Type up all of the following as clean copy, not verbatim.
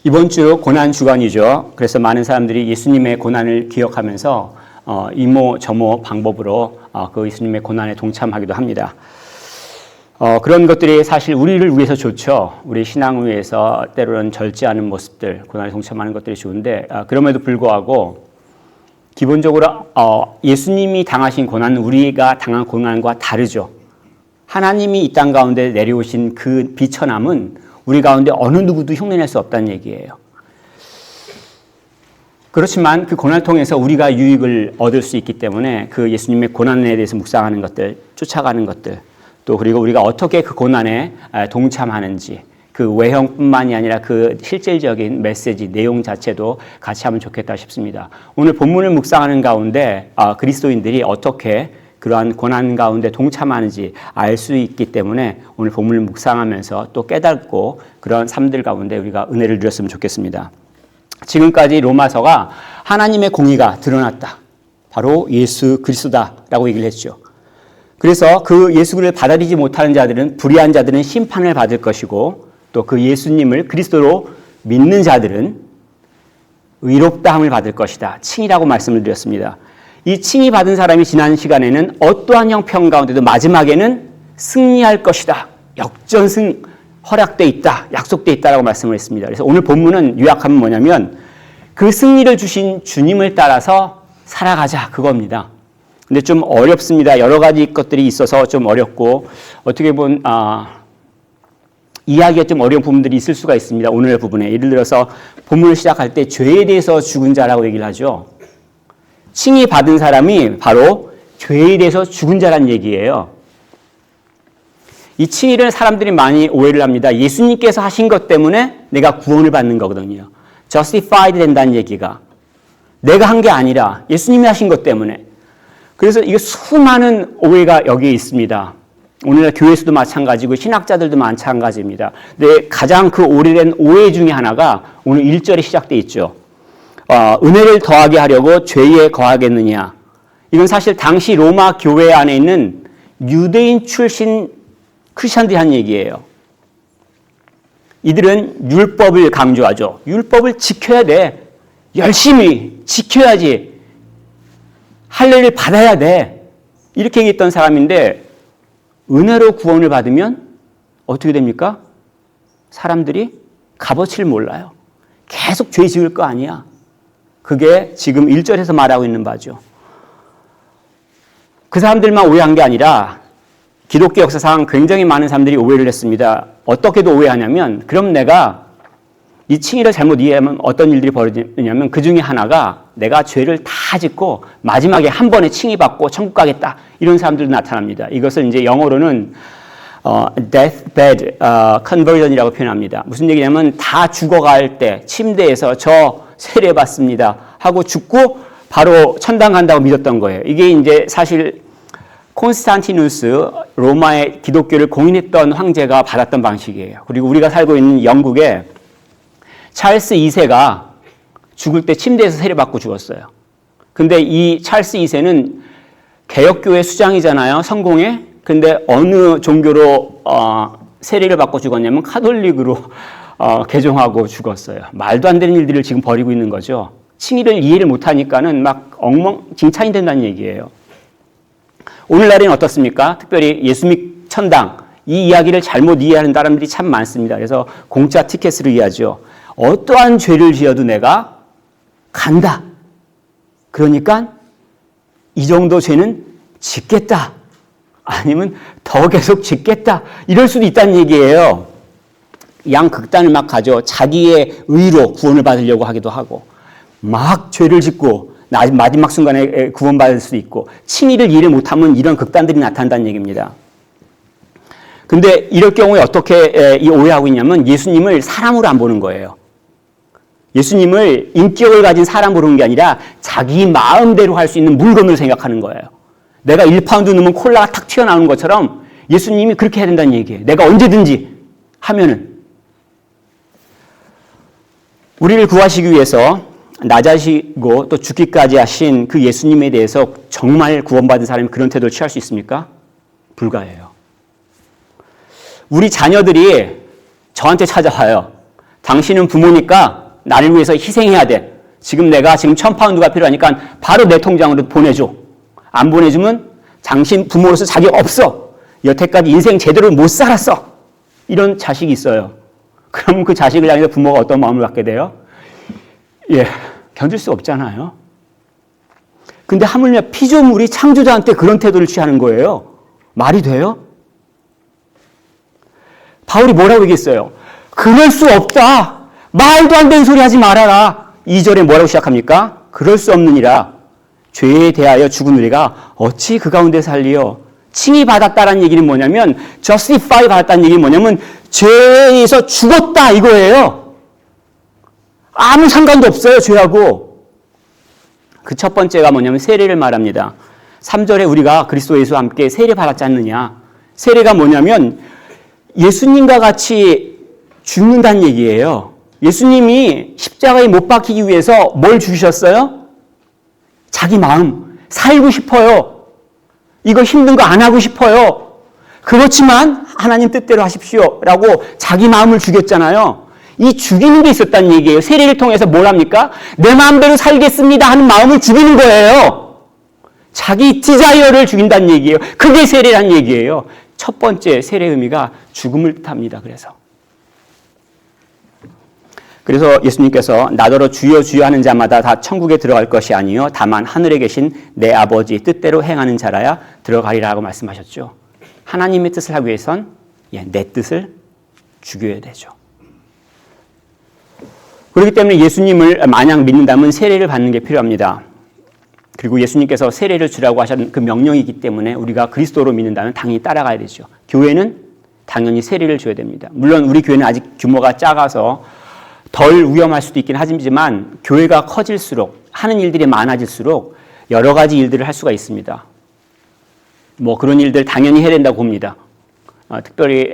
이번 주 고난 주간이죠. 그래서 많은 사람들이 예수님의 고난을 기억하면서 이모 저모 방법으로 그 예수님의 고난에 동참하기도 합니다. 그런 것들이 사실 우리를 위해서 좋죠. 우리 신앙을 위해서 때로는 절제하는 모습들, 고난에 동참하는 것들이 좋은데 그럼에도 불구하고 기본적으로 예수님이 당하신 고난은 우리가 당한 고난과 다르죠. 하나님이 이 땅 가운데 내려오신 그 비천함은 우리 가운데 어느 누구도 흉내낼 수 없다는 얘기예요. 그렇지만 그 고난을 통해서 우리가 유익을 얻을 수 있기 때문에 그 예수님의 고난에 대해서 묵상하는 것들, 쫓아가는 것들, 또 그리고 우리가 어떻게 그 고난에 동참하는지 그 외형뿐만이 아니라 그 실질적인 메시지, 내용 자체도 같이 하면 좋겠다 싶습니다. 오늘 본문을 묵상하는 가운데 그리스도인들이 어떻게 그러한 고난 가운데 동참하는지 알 수 있기 때문에 오늘 본문을 묵상하면서 또 깨닫고 그런 삶들 가운데 우리가 은혜를 누렸으면 좋겠습니다. 지금까지 로마서가 하나님의 공의가 드러났다. 바로 예수 그리스도다라고 얘기를 했죠. 그래서 그 예수를 받아들이지 못하는 자들은, 불의한 자들은 심판을 받을 것이고 또 그 예수님을 그리스도로 믿는 자들은 의롭다함을 받을 것이다. 칭이라고 말씀을 드렸습니다. 이 칭이 받은 사람이 지난 시간에는 어떠한 형편 가운데도 마지막에는 승리할 것이다. 역전승 허락돼 있다. 약속돼 있다라고 말씀을 했습니다. 그래서 오늘 본문은 요약하면 뭐냐면 그 승리를 주신 주님을 따라서 살아가자 그겁니다. 근데 좀 어렵습니다. 여러 가지 것들이 있어서 좀 어렵고 어떻게 보면 이해하기가 좀 어려운 부분들이 있을 수가 있습니다. 오늘의 부분에. 예를 들어서 본문을 시작할 때 죄에 대해서 죽은 자라고 얘기를 하죠. 칭이 받은 사람이 바로 죄에 대해서 죽은 자란 얘기예요. 이 칭의를 사람들이 많이 오해를 합니다. 예수님께서 하신 것 때문에 내가 구원을 받는 거거든요. justified 된다는 얘기가 내가 한 게 아니라 예수님이 하신 것 때문에. 그래서 이게 수많은 오해가 여기에 있습니다. 오늘날 교회에서도 마찬가지고 신학자들도 마찬가지입니다. 근데 가장 그 오래된 오해 중에 하나가 오늘 1절에 시작되어 있죠. 은혜를 더하게 하려고 죄에 거하겠느냐. 이건 사실 당시 로마 교회 안에 있는 유대인 출신 크리스천들이 한 얘기예요. 이들은 율법을 강조하죠. 율법을 지켜야 돼. 열심히 지켜야지. 할례를 받아야 돼. 이렇게 얘기했던 사람인데 은혜로 구원을 받으면 어떻게 됩니까? 사람들이 값어치를 몰라요. 계속 죄 지을 거 아니야. 그게 지금 1절에서 말하고 있는 바죠. 그 사람들만 오해한 게 아니라 기독교 역사상 굉장히 많은 사람들이 오해를 했습니다. 어떻게도 오해하냐면 그럼 내가 이 칭의를 잘못 이해하면 어떤 일들이 벌어지냐면 그 중에 하나가 내가 죄를 다 짓고 마지막에 한 번에 칭의 받고 천국 가겠다. 이런 사람들도 나타납니다. 이것을 이제 영어로는 deathbed conversion이라고 표현합니다. 무슨 얘기냐면 다 죽어갈 때 침대에서 저 세례받습니다 하고 죽고 바로 천당 간다고 믿었던 거예요. 이게 이제 사실 콘스탄티누스 로마의 기독교를 공인했던 황제가 받았던 방식이에요. 그리고 우리가 살고 있는 영국에 찰스 2세가 죽을 때 침대에서 세례받고 죽었어요. 근데 이 찰스 2세는 개혁교회 수장이잖아요. 성공회. 근데 어느 종교로 세례를 받고 죽었냐면 카톨릭으로 개종하고 죽었어요. 말도 안 되는 일들을 지금 벌이고 있는 거죠. 칭의를 이해를 못하니까는 막 엉망진창이 된다는 얘기예요. 오늘날에는 어떻습니까? 특별히 예수 및 천당 이 이야기를 잘못 이해하는 사람들이 참 많습니다. 그래서 공짜 티켓으로 이해하죠. 어떠한 죄를 지어도 내가 간다. 그러니까 이 정도 죄는 짓겠다. 아니면 더 계속 짓겠다. 이럴 수도 있다는 얘기예요. 양극단을 막 가져 자기의 의로 구원을 받으려고 하기도 하고 막 죄를 짓고 마지막 순간에 구원받을 수도 있고 칭의를 이해 못하면 이런 극단들이 나타난다는 얘기입니다. 근데 이럴 경우에 어떻게 이 오해하고 있냐면 예수님을 사람으로 안 보는 거예요. 예수님을 인격을 가진 사람으로 보는 게 아니라 자기 마음대로 할 수 있는 물건으로 생각하는 거예요. 내가 1파운드 넣으면 콜라가 탁 튀어나오는 것처럼 예수님이 그렇게 해야 된다는 얘기예요. 내가 언제든지 하면은. 우리를 구하시기 위해서 낮아지고 또 죽기까지 하신 그 예수님에 대해서 정말 구원받은 사람이 그런 태도를 취할 수 있습니까? 불가해요. 우리 자녀들이 저한테 찾아와요. 당신은 부모니까 나를 위해서 희생해야 돼. 지금 내가 지금 1,000파운드가 필요하니까 바로 내 통장으로 보내줘. 안 보내주면 당신 부모로서 자격 없어. 여태까지 인생 제대로 못 살았어. 이런 자식이 있어요. 그럼 그 자식을 향해서 부모가 어떤 마음을 갖게 돼요? 견딜 수 없잖아요. 근데 하물며 피조물이 창조자한테 그런 태도를 취하는 거예요. 말이 돼요? 바울이 뭐라고 얘기했어요? 그럴 수 없다. 말도 안 되는 소리 하지 말아라. 2절에 뭐라고 시작합니까? 그럴 수 없느니라. 죄에 대하여 죽은 우리가 어찌 그 가운데 살리요? 칭의 받았다라는 얘기는 뭐냐면 justify 받았다는 얘기는 뭐냐면 죄에 의해서 죽었다 이거예요. 아무 상관도 없어요. 죄하고. 그 첫 번째가 뭐냐면 세례를 말합니다. 3절에 우리가 그리스도 예수와 함께 세례 받았지 않느냐. 세례가 뭐냐면 예수님과 같이 죽는다는 얘기예요. 예수님이 십자가에 못 박히기 위해서 뭘 주셨어요? 자기 마음. 살고 싶어요. 이거 힘든 거 안 하고 싶어요. 그렇지만 하나님 뜻대로 하십시오. 라고 자기 마음을 죽였잖아요. 이 죽이는 게 있었다는 얘기예요. 세례를 통해서 뭘 합니까? 내 마음대로 살겠습니다 하는 마음을 죽이는 거예요. 자기 디자이어를 죽인다는 얘기예요. 그게 세례라는 얘기예요. 첫 번째 세례의 의미가 죽음을 뜻합니다. 그래서 예수님께서 나더러 주여 주여 하는 자마다 다 천국에 들어갈 것이 아니요 다만 하늘에 계신 내 아버지 뜻대로 행하는 자라야 들어가리라고 말씀하셨죠. 하나님의 뜻을 하기 위해선 내 뜻을 죽여야 되죠. 그렇기 때문에 예수님을 만약 믿는다면 세례를 받는 게 필요합니다. 그리고 예수님께서 세례를 주라고 하신 그 명령이기 때문에 우리가 그리스도로 믿는다면 당연히 따라가야 되죠. 교회는 당연히 세례를 줘야 됩니다. 물론 우리 교회는 아직 규모가 작아서 덜 위험할 수도 있긴 하지만 교회가 커질수록 하는 일들이 많아질수록 여러 가지 일들을 할 수가 있습니다. 그런 일들 당연히 해야 된다고 봅니다. 특별히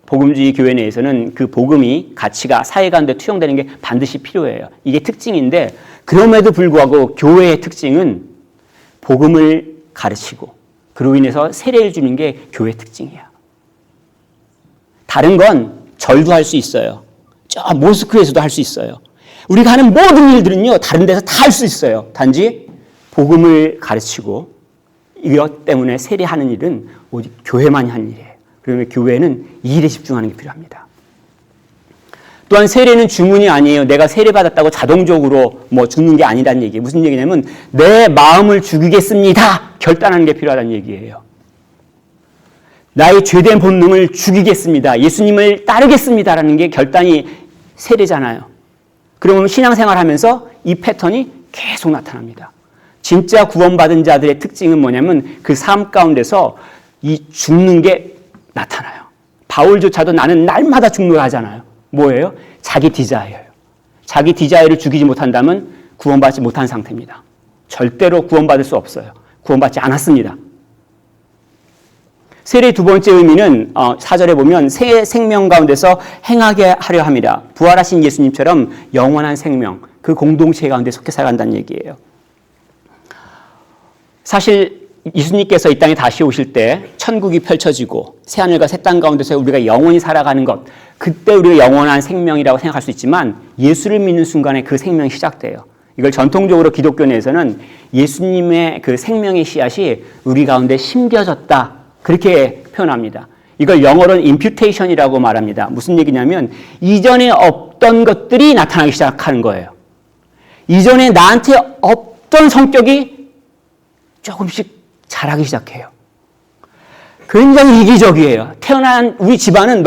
복음주의 교회 내에서는 그 복음이 가치가 사회 가운데 투영되는 게 반드시 필요해요. 이게 특징인데 그럼에도 불구하고 교회의 특징은 복음을 가르치고 그로 인해서 세례를 주는 게 교회의 특징이야. 다른 건 절도 할 수 있어요. 저 모스크에서도 할 수 있어요. 우리가 하는 모든 일들은요 다른 데서 다 할 수 있어요. 단지 복음을 가르치고 이것 때문에 세례하는 일은 오직 교회만이 하는 일이에요. 그러면 교회는 이 일에 집중하는 게 필요합니다. 또한 세례는 주문이 아니에요. 내가 세례받았다고 자동적으로 죽는 게 아니라는 얘기예요. 무슨 얘기냐면 내 마음을 죽이겠습니다. 결단하는 게 필요하다는 얘기예요. 나의 죄된 본능을 죽이겠습니다. 예수님을 따르겠습니다라는 게 결단이 세례잖아요. 그러면 신앙생활 하면서 이 패턴이 계속 나타납니다. 진짜 구원받은 자들의 특징은 뭐냐면 그 삶 가운데서 이 죽는 게 나타나요. 바울조차도 나는 날마다 죽노라 하잖아요. 뭐예요? 자기 디자이어예요. 자기 디자이어를 죽이지 못한다면 구원받지 못한 상태입니다. 절대로 구원받을 수 없어요. 구원받지 않았습니다. 세례의 두 번째 의미는 4절에 보면 새 생명 가운데서 행하게 하려 합니다. 부활하신 예수님처럼 영원한 생명, 그 공동체 가운데 속해 살아간다는 얘기예요. 사실 예수님께서 이 땅에 다시 오실 때 천국이 펼쳐지고 새하늘과 새 땅 가운데서 우리가 영원히 살아가는 것, 그때 우리가 영원한 생명이라고 생각할 수 있지만 예수를 믿는 순간에 그 생명이 시작돼요. 이걸 전통적으로 기독교 내에서는 예수님의 그 생명의 씨앗이 우리 가운데 심겨졌다, 그렇게 표현합니다. 이걸 영어로는 imputation이라고 말합니다. 무슨 얘기냐면 이전에 없던 것들이 나타나기 시작하는 거예요. 이전에 나한테 없던 성격이 조금씩 자라기 시작해요. 굉장히 이기적이에요. 태어난 우리 집안은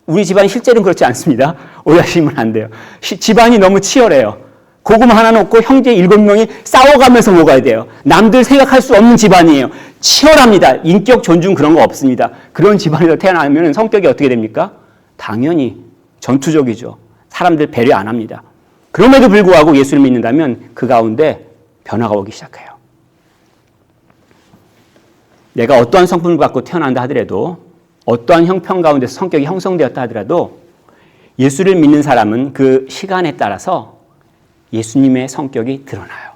우리 집안이 실제로는 그렇지 않습니다. 오해하시면 안 돼요. 집안이 너무 치열해요. 고구마 하나 놓고 형제 7명이 싸워가면서 먹어야 돼요. 남들 생각할 수 없는 집안이에요. 치열합니다. 인격 존중 그런 거 없습니다. 그런 집안에서 태어나면 성격이 어떻게 됩니까? 당연히 전투적이죠. 사람들 배려 안 합니다. 그럼에도 불구하고 예수를 믿는다면 그 가운데 변화가 오기 시작해요. 내가 어떠한 성품을 갖고 태어난다 하더라도, 어떠한 형편 가운데서 성격이 형성되었다 하더라도 예수를 믿는 사람은 그 시간에 따라서 예수님의 성격이 드러나요.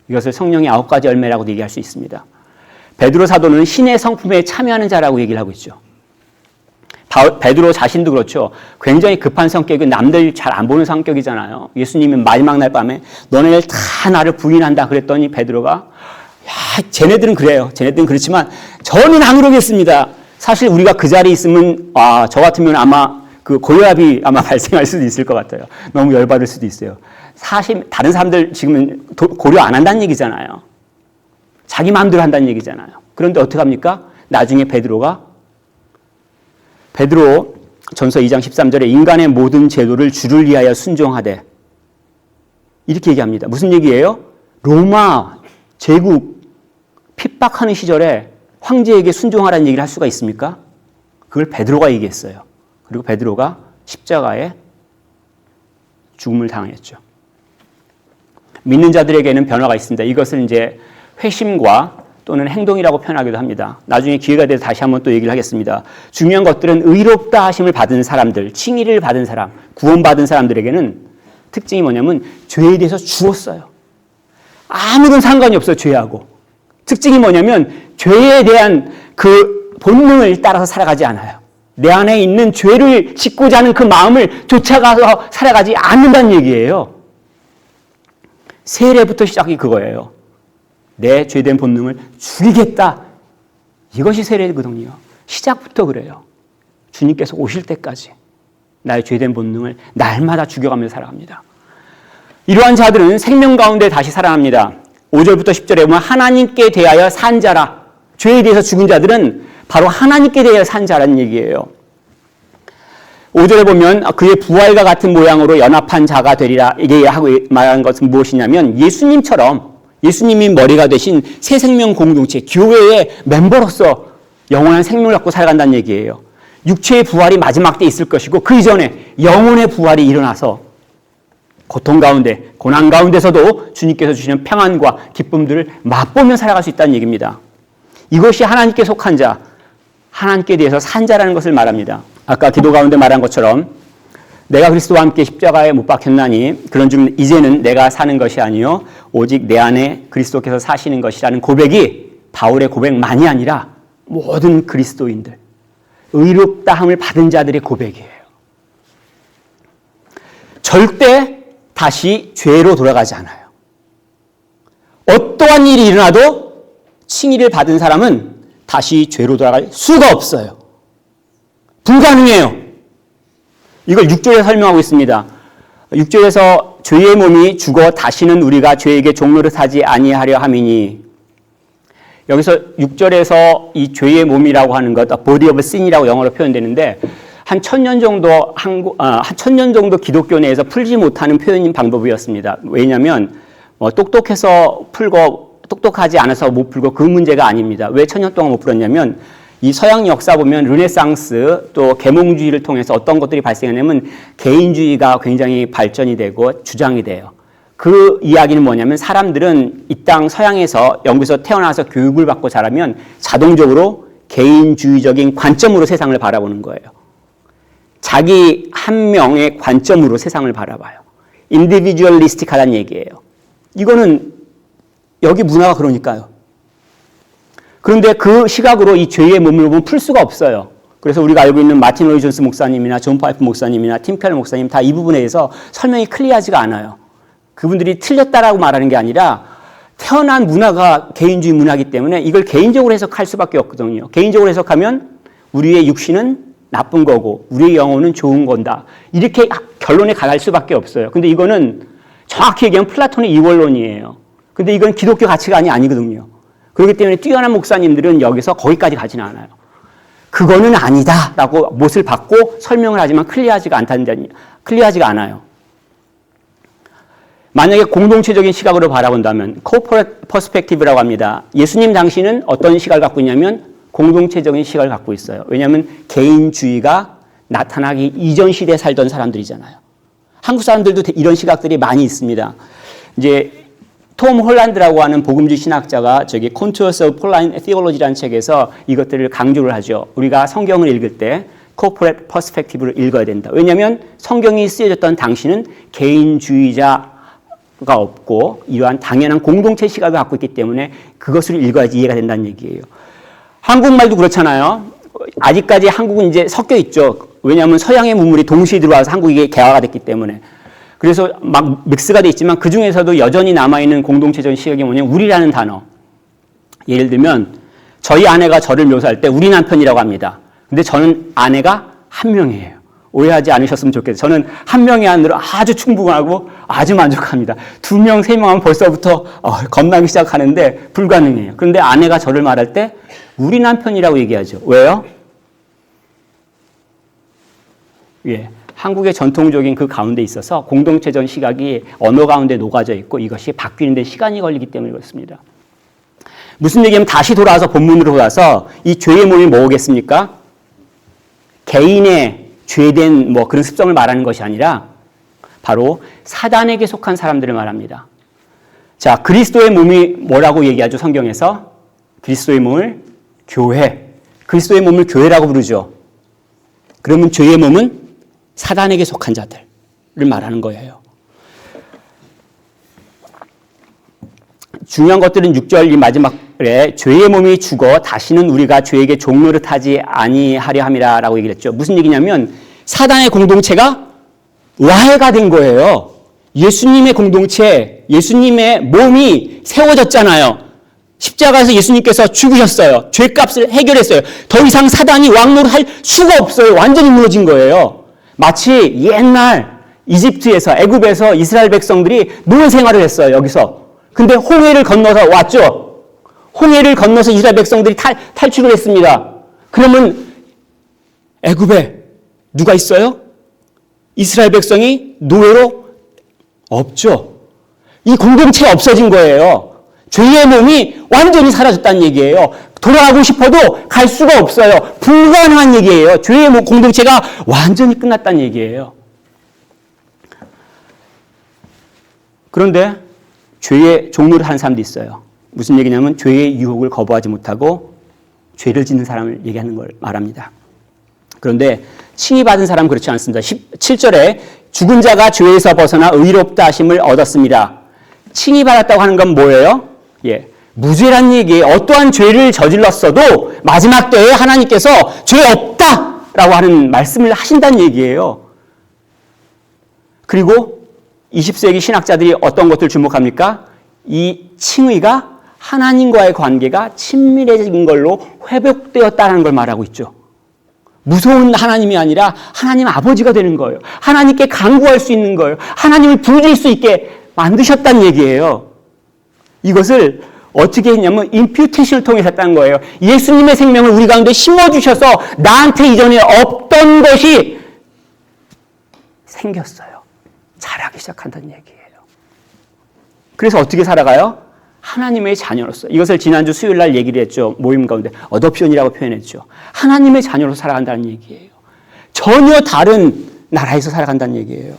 이것을 성령의 9가지 열매라고도 얘기할 수 있습니다. 베드로 사도는 신의 성품에 참여하는 자라고 얘기를 하고 있죠. 베드로 자신도 그렇죠. 굉장히 급한 성격이 남들 잘 안 보는 성격이잖아요. 예수님은 마지막 날 밤에 너네들 다 나를 부인한다 그랬더니 베드로가 야, 쟤네들은 그래요. 쟤네들은 그렇지만 저는 안 그러겠습니다. 사실 우리가 그 자리에 있으면 저 같으면 아마 그 고혈압이 아마 발생할 수도 있을 것 같아요. 너무 열받을 수도 있어요. 사실 다른 사람들 지금은 고려 안 한다는 얘기잖아요. 자기 마음대로 한다는 얘기잖아요. 그런데 어떻게 합니까? 나중에 베드로 전서 2장 13절에 인간의 모든 제도를 주를 위하여 순종하되 이렇게 얘기합니다. 무슨 얘기예요? 로마 제국 핍박하는 시절에 황제에게 순종하라는 얘기를 할 수가 있습니까? 그걸 베드로가 얘기했어요. 그리고 베드로가 십자가에 죽음을 당했죠. 믿는 자들에게는 변화가 있습니다. 이것을 이제 회심과 또는 행동이라고 표현하기도 합니다. 나중에 기회가 돼서 다시 한번 또 얘기를 하겠습니다. 중요한 것들은 의롭다 하심을 받은 사람들, 칭의를 받은 사람, 구원받은 사람들에게는 특징이 뭐냐면 죄에 대해서 죽었어요. 아무런 상관이 없어요, 죄하고. 특징이 뭐냐면 죄에 대한 그 본능을 따라서 살아가지 않아요. 내 안에 있는 죄를 짓고자 하는 그 마음을 쫓아가서 살아가지 않는다는 얘기예요. 세례부터 시작이 그거예요. 내 죄된 본능을 죽이겠다. 이것이 세례거든요. 시작부터 그래요. 주님께서 오실 때까지 나의 죄된 본능을 날마다 죽여가면서 살아갑니다. 이러한 자들은 생명 가운데 다시 살아납니다. 5절부터 10절에 보면 하나님께 대하여 산 자라. 죄에 대해서 죽은 자들은 바로 하나님께 대하여 산 자라는 얘기예요. 5절에 보면 그의 부활과 같은 모양으로 연합한 자가 되리라. 이게 하고 말하는 것은 무엇이냐면 예수님이 머리가 되신 새 생명 공동체, 교회의 멤버로서 영원한 생명을 갖고 살아간다는 얘기예요. 육체의 부활이 마지막 때 있을 것이고 그 이전에 영혼의 부활이 일어나서 고통 가운데, 고난 가운데서도 주님께서 주시는 평안과 기쁨들을 맛보며 살아갈 수 있다는 얘기입니다. 이것이 하나님께 속한 자, 하나님께 대해서 산 자라는 것을 말합니다. 아까 기도 가운데 말한 것처럼 내가 그리스도와 함께 십자가에 못 박혔나니 그런즉 이제는 내가 사는 것이 아니요 오직 내 안에 그리스도께서 사시는 것이라는 고백이 바울의 고백만이 아니라 모든 그리스도인들, 의롭다함을 받은 자들의 고백이에요. 절대 다시 죄로 돌아가지 않아요. 어떠한 일이 일어나도 칭의를 받은 사람은 다시 죄로 돌아갈 수가 없어요. 불가능해요. 이걸 6절에 설명하고 있습니다. 6절에서 죄의 몸이 죽어 다시는 우리가 죄에게 종노릇 하지 아니하려 함이니 여기서 6절에서 이 죄의 몸이라고 하는 것, body of sin이라고 영어로 표현되는데 한 1000년 정도 기독교 내에서 풀지 못하는 표현 방법이었습니다. 왜냐하면 똑똑해서 풀고 똑똑하지 않아서 못 풀고 그 문제가 아닙니다. 왜 1000년 동안 못 풀었냐면 이 서양 역사 보면 르네상스 또 계몽주의를 통해서 어떤 것들이 발생하냐면 개인주의가 굉장히 발전이 되고 주장이 돼요. 그 이야기는 뭐냐면 사람들은 이 땅 서양에서 영국에서 태어나서 교육을 받고 자라면 자동적으로 개인주의적인 관점으로 세상을 바라보는 거예요. 자기 한 명의 관점으로 세상을 바라봐요. 인디비주얼리스틱하다는 얘기예요. 이거는 여기 문화가 그러니까요. 그런데 그 시각으로 이 죄의 몸을 보면 풀 수가 없어요. 그래서 우리가 알고 있는 마틴 로이 존스 목사님이나 존 파이프 목사님이나 팀 켈러 목사님 다 이 부분에 대해서 설명이 클리어하지가 않아요. 그분들이 틀렸다라고 말하는 게 아니라 태어난 문화가 개인주의 문화이기 때문에 이걸 개인적으로 해석할 수밖에 없거든요. 개인적으로 해석하면 우리의 육신은 나쁜 거고 우리의 영혼은 좋은 건다. 이렇게 결론에 갈 수밖에 없어요. 근데 이거는 정확히 얘기하면 플라톤의 이원론이에요. 근데 이건 기독교 가치관이 아니거든요. 그렇기 때문에 뛰어난 목사님들은 여기서 거기까지 가지는 않아요. 그거는 아니다라고 못을 받고 설명을 하지만 클리어하지가 않아요. 만약에 공동체적인 시각으로 바라본다면 corporate perspective라고 합니다. 예수님 당시는 어떤 시각을 갖고 있냐면 공동체적인 시각을 갖고 있어요. 왜냐하면 개인주의가 나타나기 이전 시대에 살던 사람들이잖아요. 한국 사람들도 이런 시각들이 많이 있습니다. 이제 톰 홀란드라고 하는 복음주의 신학자가 Contours of Pauline Theology라는 책에서 이것들을 강조를 하죠. 우리가 성경을 읽을 때 corporate perspective를 읽어야 된다. 왜냐하면 성경이 쓰여졌던 당시는 개인주의자가 없고 이러한 당연한 공동체 시각을 갖고 있기 때문에 그것을 읽어야지 이해가 된다는 얘기예요. 한국말도 그렇잖아요. 아직까지 한국은 이제 섞여 있죠. 왜냐하면 서양의 문물이 동시에 들어와서 한국이 개화가 됐기 때문에. 그래서 막 믹스가 돼 있지만 그 중에서도 여전히 남아있는 공동체적인 시각이 뭐냐면 우리라는 단어. 예를 들면 저희 아내가 저를 묘사할 때 우리 남편이라고 합니다. 근데 저는 아내가 한 명이에요. 오해하지 않으셨으면 좋겠어요. 저는 한 명의 안으로 아주 충분하고 아주 만족합니다. 2명, 3명 하면 벌써부터 겁나기 시작하는데 불가능해요. 그런데 아내가 저를 말할 때 우리 남편이라고 얘기하죠. 왜요? 예, 한국의 전통적인 그 가운데 있어서 공동체적 시각이 언어 가운데 녹아져 있고 이것이 바뀌는 데 시간이 걸리기 때문에 그렇습니다. 무슨 얘기냐면 다시 돌아와서 본문으로 돌아와서 이 죄의 몸이 뭐겠습니까? 개인의 죄된 그런 습성을 말하는 것이 아니라 바로 사단에게 속한 사람들을 말합니다. 자, 그리스도의 몸이 뭐라고 얘기하죠? 성경에서 그리스도의 몸을 교회, 그리스도의 몸을 교회라고 부르죠. 그러면 죄의 몸은 사단에게 속한 자들을 말하는 거예요. 중요한 것들은 6절 이 마지막에 죄의 몸이 죽어 다시는 우리가 죄에게 종노릇하지 아니하려 함이라라고 얘기를 했죠. 무슨 얘기냐면 사단의 공동체가 와해가 된 거예요. 예수님의 공동체, 예수님의 몸이 세워졌잖아요. 십자가에서 예수님께서 죽으셨어요. 죄값을 해결했어요. 더 이상 사단이 왕노릇할 수가 없어요. 완전히 무너진 거예요. 마치 옛날 이집트에서 애굽에서 이스라엘 백성들이 노예 생활을 했어요. 여기서. 근데 홍해를 건너서 왔죠. 홍해를 건너서 이스라엘 백성들이 탈출을 했습니다. 그러면 애굽에 누가 있어요? 이스라엘 백성이 노예로 없죠. 이 공동체가 없어진 거예요. 죄의 몸이 완전히 사라졌다는 얘기예요. 돌아가고 싶어도 갈 수가 없어요. 불가능한 얘기예요. 죄의 몸 공동체가 완전히 끝났다는 얘기예요. 그런데 죄의 종로를 하는 사람도 있어요. 무슨 얘기냐면 죄의 유혹을 거부하지 못하고 죄를 짓는 사람을 얘기하는 걸 말합니다. 그런데 칭의받은 사람은 그렇지 않습니다. 17절에 죽은 자가 죄에서 벗어나 의롭다 하심을 얻었습니다. 칭의받았다고 하는 건 뭐예요? 예, 무죄란 얘기예요. 어떠한 죄를 저질렀어도 마지막 때에 하나님께서 죄 없다라고 하는 말씀을 하신다는 얘기예요. 그리고 20세기 신학자들이 어떤 것들 주목합니까? 이 칭의가 하나님과의 관계가 친밀해진 걸로 회복되었다는 걸 말하고 있죠. 무서운 하나님이 아니라 하나님 아버지가 되는 거예요. 하나님께 간구할 수 있는 거예요. 하나님을 부르실 수 있게 만드셨다는 얘기예요. 이것을 어떻게 했냐면 임퓨테이션을 통해서 했다는 거예요. 예수님의 생명을 우리 가운데 심어주셔서 나한테 이전에 없던 것이 생겼어요. 자라기 시작한다는 얘기예요. 그래서 어떻게 살아가요? 하나님의 자녀로서. 이것을 지난주 수요일 날 얘기를 했죠. 모임 가운데 어덕션이라고 표현했죠. 하나님의 자녀로 살아간다는 얘기예요. 전혀 다른 나라에서 살아간다는 얘기예요.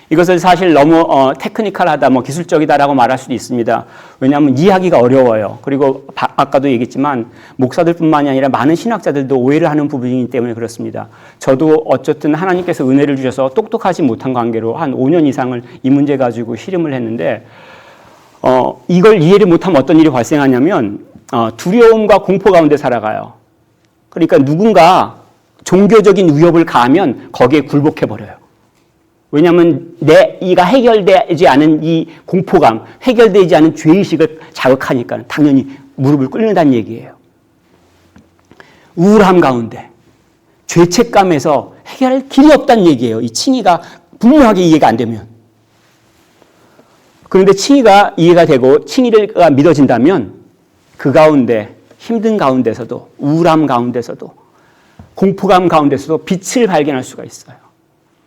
이것을 사실 너무 테크니컬하다, 기술적이다라고 말할 수도 있습니다. 왜냐하면 이해하기가 어려워요. 그리고 아까도 얘기했지만 목사들뿐만이 아니라 많은 신학자들도 오해를 하는 부분이기 때문에 그렇습니다. 저도 어쨌든 하나님께서 은혜를 주셔서 똑똑하지 못한 관계로 한 5년 이상을 이 문제 가지고 씨름을 했는데 이걸 이해를 못하면 어떤 일이 발생하냐면 두려움과 공포 가운데 살아가요. 그러니까 누군가 종교적인 위협을 가하면 거기에 굴복해버려요. 왜냐하면 이가 해결되지 않은 이 공포감, 해결되지 않은 죄의식을 자극하니까 당연히 무릎을 꿇는다는 얘기예요. 우울함 가운데, 죄책감에서 해결할 길이 없다는 얘기예요. 이 칭의가 분명하게 이해가 안 되면. 그런데 칭의가 이해가 되고 칭의가 믿어진다면 그 가운데, 힘든 가운데서도, 우울함 가운데서도, 공포감 가운데서도 빛을 발견할 수가 있어요.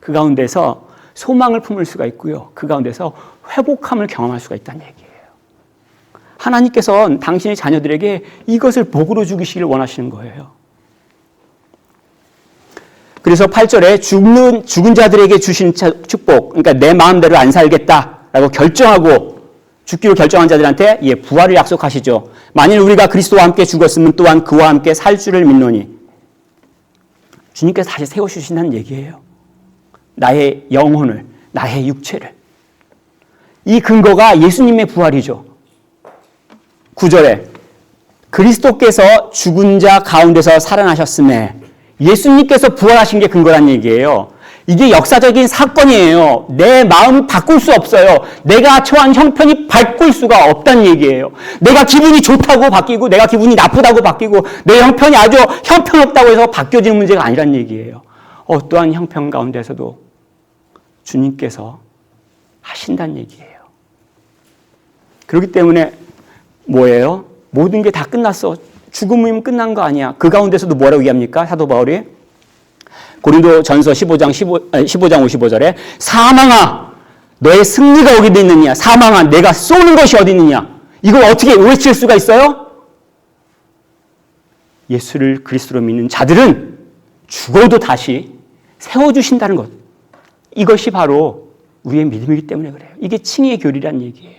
그 가운데서 소망을 품을 수가 있고요. 그 가운데서 회복함을 경험할 수가 있다는 얘기예요. 하나님께서는 당신의 자녀들에게 이것을 복으로 주시기를 원하시는 거예요. 그래서 8절에 죽은 자들에게 주신 축복, 그러니까 내 마음대로 안 살겠다라고 결정하고 죽기로 결정한 자들한테 부활을 약속하시죠. 만일 우리가 그리스도와 함께 죽었으면 또한 그와 함께 살 줄을 믿노니. 주님께서 다시 세워주신다는 얘기예요. 나의 영혼을, 나의 육체를. 이 근거가 예수님의 부활이죠. 9절에 그리스도께서 죽은 자 가운데서 살아나셨음에 예수님께서 부활하신 게 근거란 얘기예요. 이게 역사적인 사건이에요. 내 마음 바꿀 수 없어요. 내가 처한 형편이 바꿀 수가 없다는 얘기예요. 내가 기분이 좋다고 바뀌고 내가 기분이 나쁘다고 바뀌고 내 형편이 아주 형편없다고 해서 바뀌어지는 문제가 아니란 얘기예요. 어떠한 형편 가운데서도 주님께서 하신다는 얘기예요. 그렇기 때문에 뭐예요? 모든 게 다 끝났어. 죽음이면 끝난 거 아니야. 그 가운데서도 뭐라고 얘기합니까? 사도 바울이 고린도전서 15장 55절에 사망아 너의 승리가 어디 있느냐. 사망아 내가 쏘는 것이 어디 있느냐. 이걸 어떻게 외칠 수가 있어요? 예수를 그리스도로 믿는 자들은 죽어도 다시 세워주신다는 것. 이것이 바로 우리의 믿음이기 때문에 그래요. 이게 칭의의 교리란 얘기예요.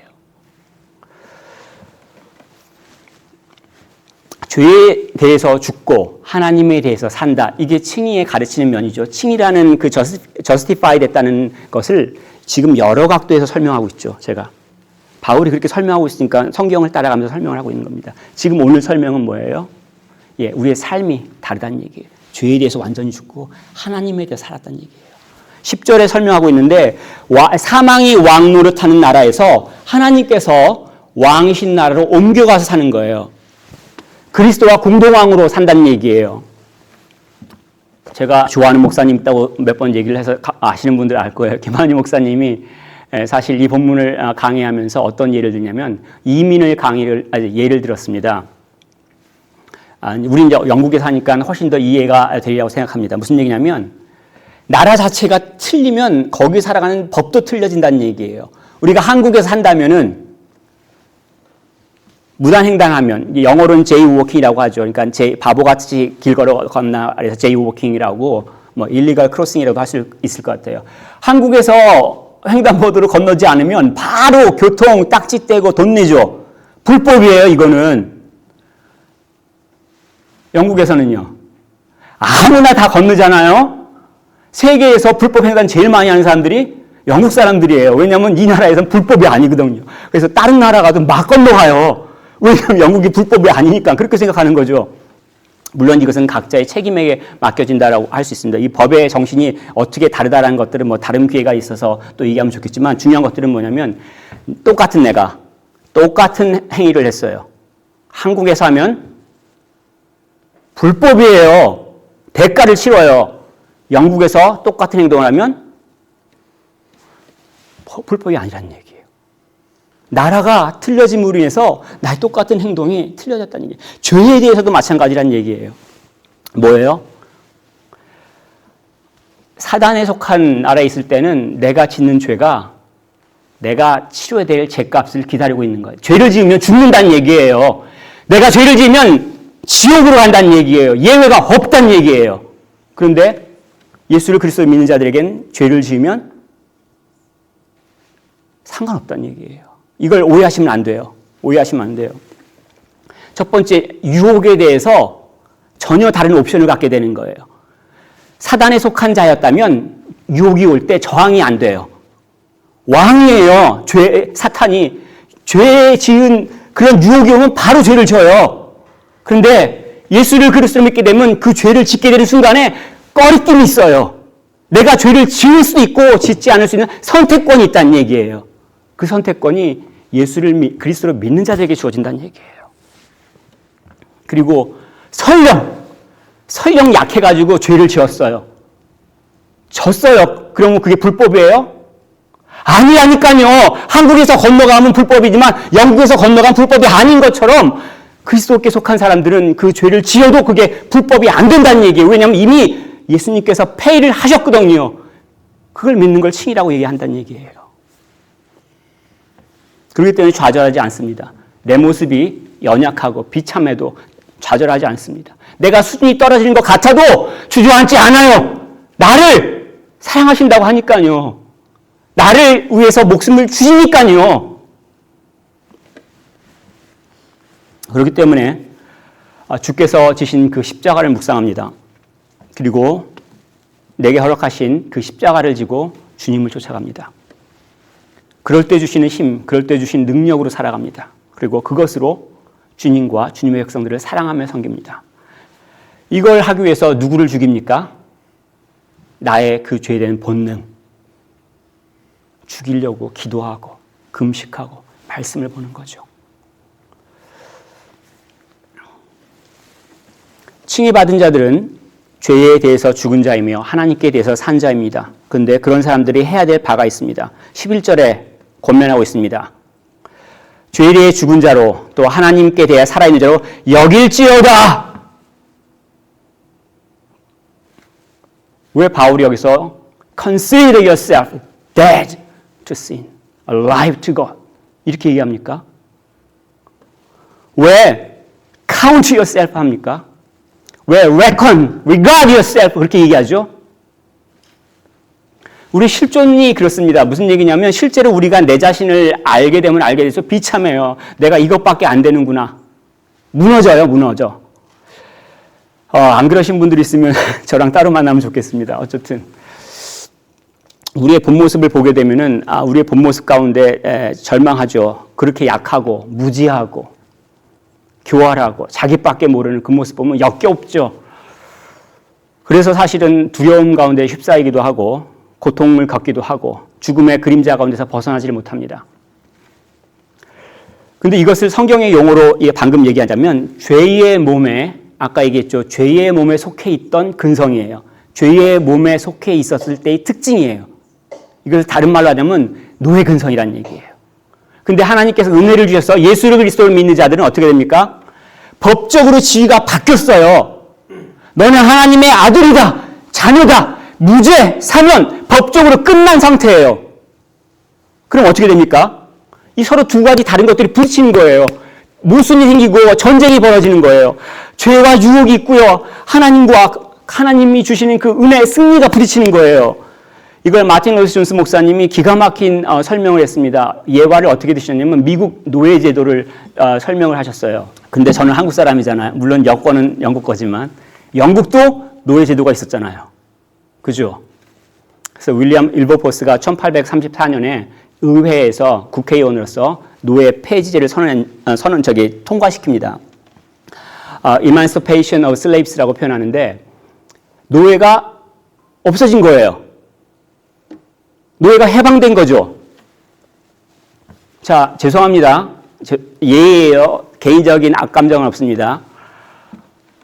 죄에 대해서 죽고 하나님에 대해서 산다. 이게 칭의에 가르치는 면이죠. 칭의라는 그 저스티파이 됐다는 것을 지금 여러 각도에서 설명하고 있죠. 제가. 바울이 그렇게 설명하고 있으니까 성경을 따라가면서 설명을 하고 있는 겁니다. 지금 오늘 설명은 뭐예요? 예, 우리의 삶이 다르다는 얘기예요. 죄에 대해서 완전히 죽고 하나님에 대해서 살았다는 얘기예요. 10절에 설명하고 있는데 사망이 왕 노릇하는 나라에서 하나님께서 왕이신 나라로 옮겨가서 사는 거예요. 그리스도와 공동왕으로 산다는 얘기예요. 제가 좋아하는 목사님 있다고 몇 번 얘기를 해서 아시는 분들 알 거예요. 김한희 목사님이 사실 이 본문을 강의하면서 어떤 예를 들냐면 이민을 예를 들었습니다. 우리 이제 영국에 사니까 훨씬 더 이해가 되리라고 생각합니다. 무슨 얘기냐면 나라 자체가 틀리면 거기 살아가는 법도 틀려진다는 얘기예요. 우리가 한국에서 산다면은 무단횡단하면 영어로는 제이워킹이라고 하죠. 그러니까 바보같이 길 건나 그래서 제이워킹이라고 뭐 일리걸 크로싱이라고 할 수 있을 것 같아요. 한국에서 횡단보도를 건너지 않으면 바로 교통 딱지 떼고 돈 내죠. 불법이에요, 이거는. 영국에서는요. 아무나 다 건너잖아요. 세계에서 불법 횡단 제일 많이 하는 사람들이 영국 사람들이에요. 왜냐하면 이 나라에서는 불법이 아니거든요. 그래서 다른 나라 가도 막 건너가요. 왜냐하면 영국이 불법이 아니니까 그렇게 생각하는 거죠. 물론 이것은 각자의 책임에게 맡겨진다라고 할 수 있습니다. 이 법의 정신이 어떻게 다르다라는 것들은 뭐 다른 기회가 있어서 또 얘기하면 좋겠지만 중요한 것들은 뭐냐면 똑같은 내가 똑같은 행위를 했어요. 한국에서 하면 불법이에요. 대가를 치러요. 영국에서 똑같은 행동을 하면 불법이 아니라는 얘기예요. 나라가 틀려짐으로 인해서 나의 똑같은 행동이 틀려졌다는 얘기예요. 죄에 대해서도 마찬가지라는 얘기예요. 뭐예요? 사단에 속한 나라에 있을 때는 내가 짓는 죄가 내가 치러야 될 죄값을 기다리고 있는 거예요. 죄를 지으면 죽는다는 얘기예요. 내가 죄를 지으면 지옥으로 간다는 얘기예요. 예외가 없다는 얘기예요. 그런데 예수를 그리스도로 믿는 자들에겐 죄를 지으면 상관없다는 얘기예요. 이걸 오해하시면 안 돼요. 오해하시면 안 돼요. 첫 번째, 유혹에 대해서 전혀 다른 옵션을 갖게 되는 거예요. 사단에 속한 자였다면 유혹이 올 때 저항이 안 돼요. 왕이에요. 사탄이. 죄 지은 그런 유혹이 오면 바로 죄를 져요. 그런데 예수를 그리스도로 믿게 되면 그 죄를 짓게 되는 순간에 꺼리낌이 있어요. 내가 죄를 지을 수도 있고 짓지 않을 수 있는 선택권이 있다는 얘기예요. 그 선택권이 예수를 그리스도로 믿는 자들에게 주어진다는 얘기예요. 그리고 설령 약해가지고 죄를 지었어요. 졌어요. 그러면 그게 불법이에요? 아니라니까요. 한국에서 건너가면 불법이지만 영국에서 건너가면 불법이 아닌 것처럼 그리스도께 속한 사람들은 그 죄를 지어도 그게 불법이 안 된다는 얘기예요. 왜냐하면 이미 예수님께서 페이를 하셨거든요. 그걸 믿는 걸 칭의라고 얘기한다는 얘기예요. 그렇기 때문에 좌절하지 않습니다. 내 모습이 연약하고 비참해도 좌절하지 않습니다. 내가 수준이 떨어지는 것 같아도 주저앉지 않아요. 나를 사랑하신다고 하니까요. 나를 위해서 목숨을 주시니까요. 그렇기 때문에 주께서 지신 그 십자가를 묵상합니다. 그리고 내게 허락하신 그 십자가를 지고 주님을 쫓아갑니다. 그럴 때 주시는 힘, 그럴 때 주신 능력으로 살아갑니다. 그리고 그것으로 주님과 주님의 백성들을 사랑하며 섬깁니다. 이걸 하기 위해서 누구를 죽입니까? 나의 그 죄된 본능. 죽이려고 기도하고 금식하고 말씀을 보는 거죠. 칭의받은 자들은 죄에 대해서 죽은 자이며 하나님께 대해서 산 자입니다. 그런데 그런 사람들이 해야 될 바가 있습니다. 11절에 권면하고 있습니다. 죄에 대해 죽은 자로 또 하나님께 대해 살아있는 자로 여길지어다. 왜 바울이 여기서 consider yourself dead to sin, alive to God 이렇게 얘기합니까? 왜 count yourself 합니까? 왜 reckon, regard yourself 그렇게 얘기하죠? 우리 실존이 그렇습니다. 무슨 얘기냐면 실제로 우리가 내 자신을 알게 되면 알게 돼서 비참해요. 내가 이것밖에 안 되는구나. 무너져. 안 그러신 분들이 있으면 저랑 따로 만나면 좋겠습니다. 어쨌든 우리의 본 모습을 보게 되면은 우리의 본 모습 가운데 절망하죠. 그렇게 약하고 무지하고 교활하고 자기밖에 모르는 그 모습 보면 역겹죠. 그래서 사실은 두려움 가운데 휩싸이기도 하고 고통을 겪기도 하고 죽음의 그림자 가운데서 벗어나지를 못합니다. 그런데 이것을 성경의 용어로 방금 얘기하자면 죄의 몸에 아까 얘기했죠. 죄의 몸에 속해 있던 근성이에요. 죄의 몸에 속해 있었을 때의 특징이에요. 이걸 다른 말로 하자면 노예 근성이라는 얘기예요. 근데 하나님께서 은혜를 주셔서 예수 그리스도를 믿는 자들은 어떻게 됩니까? 법적으로 지위가 바뀌었어요. 너는 하나님의 아들이다, 자녀다, 무죄, 사면 법적으로 끝난 상태예요. 그럼 어떻게 됩니까? 이 서로 두 가지 다른 것들이 부딪히는 거예요. 모순이 생기고 전쟁이 벌어지는 거예요. 죄와 유혹이 있고요. 하나님이 주시는 그 은혜의 승리가 부딪히는 거예요. 이걸 마틴 로이스 존스 목사님이 기가 막힌 설명을 했습니다. 예화를 어떻게 드셨냐면 미국 노예 제도를 설명을 하셨어요. 근데 저는 한국 사람이잖아요. 물론 여권은 영국 거지만 영국도 노예 제도가 있었잖아요. 그죠? 그래서 윌리엄 일버포스가 1834년에 의회에서 국회의원으로서 노예 폐지제를 통과시킵니다. Emancipation of Slaves라고 표현하는데 노예가 없어진 거예요. 노예가 해방된 거죠. 자, 죄송합니다. 예예요. 개인적인 악감정은 없습니다.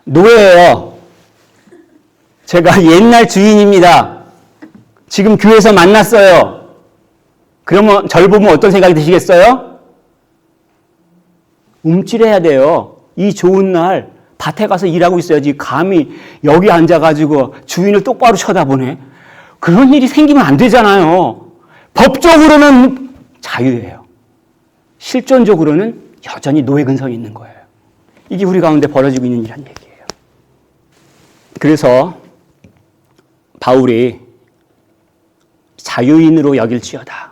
노예예요. 제가 옛날 주인입니다. 지금 교회에서 만났어요. 그러면 저를 보면 어떤 생각이 드시겠어요? 움찔해야 돼요. 이 좋은 날 밭에 가서 일하고 있어야지 감히 여기 앉아가지고 주인을 똑바로 쳐다보네. 그런 일이 생기면 안 되잖아요. 법적으로는 자유예요. 실존적으로는 여전히 노예 근성이 있는 거예요. 이게 우리 가운데 벌어지고 있는 일이란 얘기예요. 그래서 바울이 자유인으로 여길지어다.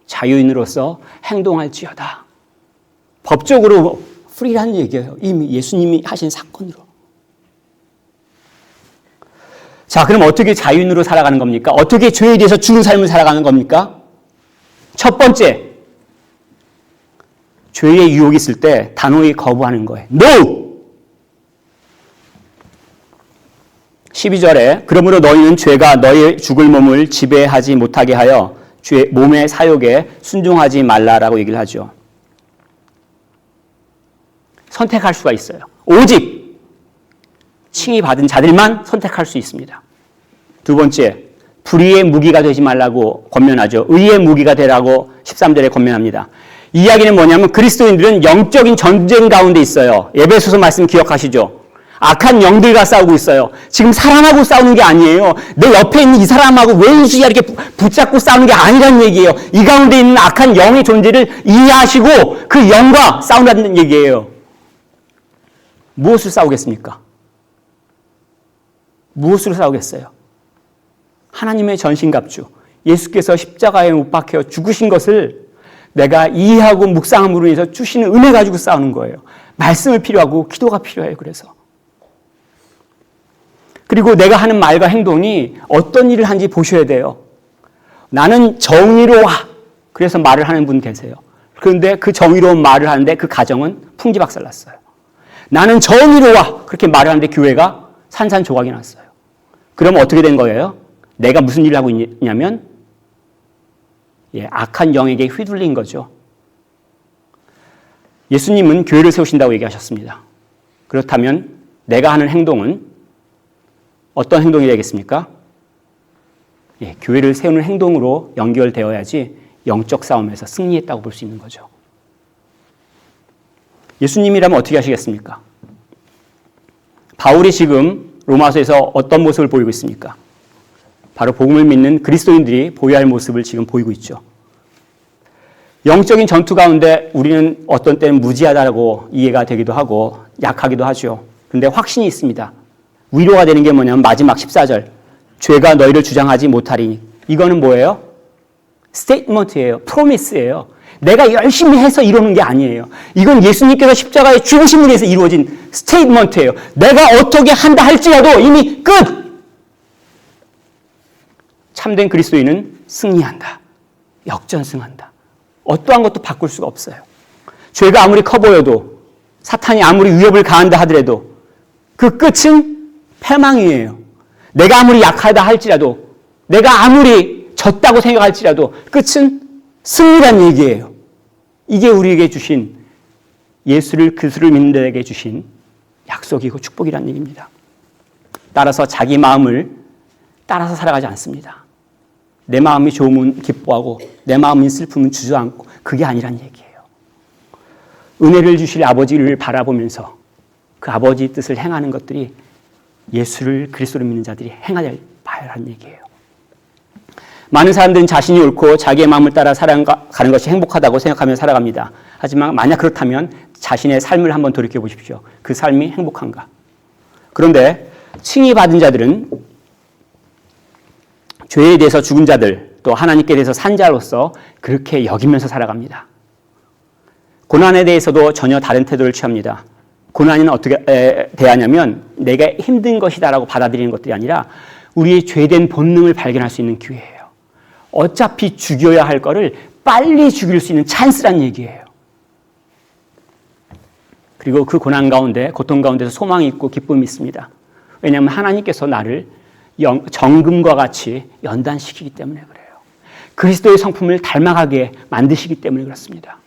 자유인으로서 행동할지어다. 법적으로 프리라는 얘기예요. 이미 예수님이 하신 사건으로. 자, 그럼 어떻게 자유인으로 살아가는 겁니까? 어떻게 죄에 대해서 죽은 삶을 살아가는 겁니까? 첫 번째, 죄의 유혹이 있을 때 단호히 거부하는 거예요. No! 12절에 그러므로 너희는 죄가 너희 죽을 몸을 지배하지 못하게 하여 몸의 사욕에 순종하지 말라라고 얘기를 하죠. 선택할 수가 있어요. 오직 칭의 받은 자들만 선택할 수 있습니다. 두 번째, 불의의 무기가 되지 말라고 권면하죠. 의의 무기가 되라고 13절에 권면합니다. 이 이야기는 뭐냐면 그리스도인들은 영적인 전쟁 가운데 있어요. 에베소서 말씀 기억하시죠? 악한 영들과 싸우고 있어요. 지금 사람하고 싸우는 게 아니에요. 내 옆에 있는 이 사람하고 왼수야 이렇게 붙잡고 싸우는 게 아니라는 얘기예요. 이 가운데 있는 악한 영의 존재를 이해하시고 그 영과 싸운다는 얘기예요. 무엇을 싸우겠습니까? 무엇으로 싸우겠어요? 하나님의 전신갑주, 예수께서 십자가에 못 박혀 죽으신 것을 내가 이해하고 묵상함으로 인해서 주시는 은혜 가지고 싸우는 거예요. 말씀이 필요하고 기도가 필요해요. 그리고 내가 하는 말과 행동이 어떤 일을 하는지 보셔야 돼요. 나는 정의로 와. 그래서 말을 하는 분 계세요. 그런데 그 정의로운 말을 하는데 그 가정은 풍지박살났어요. 나는 정의로워 그렇게 말을 하는데 교회가 산산조각이 났어요. 그러면 어떻게 된 거예요? 내가 무슨 일을 하고 있냐면 악한 영에게 휘둘린 거죠. 예수님은 교회를 세우신다고 얘기하셨습니다. 그렇다면 내가 하는 행동은 어떤 행동이 되겠습니까? 교회를 세우는 행동으로 연결되어야지 영적 싸움에서 승리했다고 볼 수 있는 거죠. 예수님이라면 어떻게 하시겠습니까? 바울이 지금 로마서에서 어떤 모습을 보이고 있습니까? 바로 복음을 믿는 그리스도인들이 보여야 할 모습을 지금 보이고 있죠. 영적인 전투 가운데 우리는 어떤 때는 무지하다고 이해가 되기도 하고 약하기도 하죠. 그런데 확신이 있습니다. 위로가 되는 게 뭐냐면 마지막 14절. 죄가 너희를 주장하지 못하리니. 이거는 뭐예요? 스테이트먼트예요. 프로미스예요. 내가 열심히 해서 이루는 게 아니에요. 이건 예수님께서 십자가에 죽으심으로 인해서 이루어진 스테이트먼트예요. 내가 어떻게 한다 할지라도 이미 끝! 참된 그리스도인은 승리한다. 역전승한다. 어떠한 것도 바꿀 수가 없어요. 죄가 아무리 커 보여도 사탄이 아무리 위협을 가한다 하더라도 그 끝은 패망이에요. 내가 아무리 약하다 할지라도 내가 아무리 졌다고 생각할지라도 끝은 승리란 얘기예요. 이게 우리에게 주신 예수를 그리스도를 믿는 데에게 주신 약속이고 축복이란 얘기입니다. 따라서 자기 마음을 따라서 살아가지 않습니다. 내 마음이 좋으면 기뻐하고 내 마음이 슬프면 주저앉고 그게 아니란 얘기예요. 은혜를 주실 아버지를 바라보면서 그 아버지의 뜻을 행하는 것들이 예수를 그리스도를 믿는 자들이 행하야 하는 얘기예요. 많은 사람들은 자신이 옳고 자기의 마음을 따라 살아가는 것이 행복하다고 생각하며 살아갑니다. 하지만 만약 그렇다면 자신의 삶을 한번 돌이켜 보십시오. 그 삶이 행복한가? 그런데 칭의 받은 자들은 죄에 대해서 죽은 자들 또 하나님께 대해서 산 자로서 그렇게 여기면서 살아갑니다. 고난에 대해서도 전혀 다른 태도를 취합니다. 고난은 어떻게 대하냐면 내가 힘든 것이다라고 받아들이는 것들이 아니라 우리의 죄된 본능을 발견할 수 있는 기회예요. 어차피 죽여야 할 거를 빨리 죽일 수 있는 찬스란 얘기예요. 그리고 그 고난 가운데, 고통 가운데서 소망이 있고 기쁨이 있습니다. 왜냐하면 하나님께서 나를 정금과 같이 연단시키기 때문에 그래요. 그리스도의 성품을 닮아가게 만드시기 때문에 그렇습니다.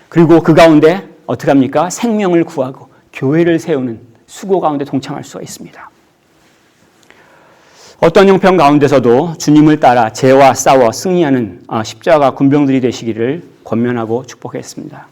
그리고 그 가운데 어떻게 합니까? 생명을 구하고 교회를 세우는 수고 가운데 동참할 수가 있습니다. 어떤 형편 가운데서도 주님을 따라 죄와 싸워 승리하는 십자가 군병들이 되시기를 권면하고 축복했습니다.